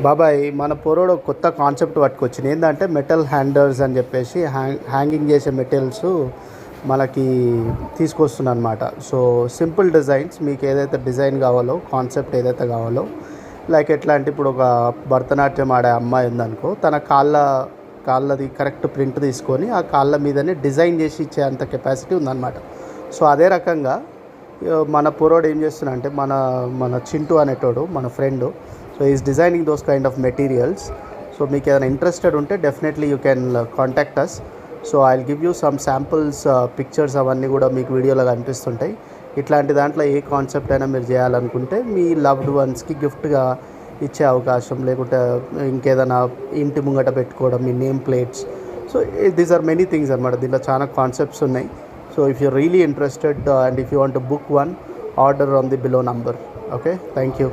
బాబాయ్ మన పోరోడు ఒక కొత్త కాన్సెప్ట్ పట్టుకొచ్చింది. ఏంటంటే మెటల్ హ్యాండర్స్ అని చెప్పేసి హ్యాంగింగ్ చేసే మెటీరియల్స్ మనకి తీసుకొస్తుంది అనమాట. సో సింపుల్ డిజైన్స్, మీకు ఏదైతే డిజైన్ కావాలో, కాన్సెప్ట్ ఏదైతే కావాలో, లైక్ ఎట్లా అంటే ఇప్పుడు ఒక భరతనాట్యం ఆడే అమ్మాయి ఉందనుకో, తన కాళ్ళది కరెక్ట్ ప్రింట్ తీసుకొని ఆ కాళ్ళ మీదనే డిజైన్ చేసి ఇచ్చే అంత కెపాసిటీ ఉందన్నమాట. సో అదే రకంగా మన పోరోడు ఏం చేస్తున్నా అంటే మన చింటూ అనేటోడు మన friend. So is designing those kind of materials. So మీకు ఏదైనా ఇంట్రెస్టెడ్ ఉంటే definitely you can contact us. So I will give you some samples pictures, అవన్నీ కూడా మీకు వీడియోలో కనిపిస్తుంటాయి. ఇట్లాంటి దాంట్లో ఏ కాన్సెప్ట్ అయినా మీరు చేయాలనుకుంటే మీ లవ్డ్ వన్స్కి గిఫ్ట్గా ఇచ్చే అవకాశం, లేకుంటే ఇంకేదైనా ఇంటి ముంగట పెట్టుకోవడం, మీ name plates. So these are many things అనమాట. దీంట్లో చాలా కాన్సెప్ట్స్ ఉన్నాయి. So if you're really interested and if you want to book one, order on the below number. Okay, thank you.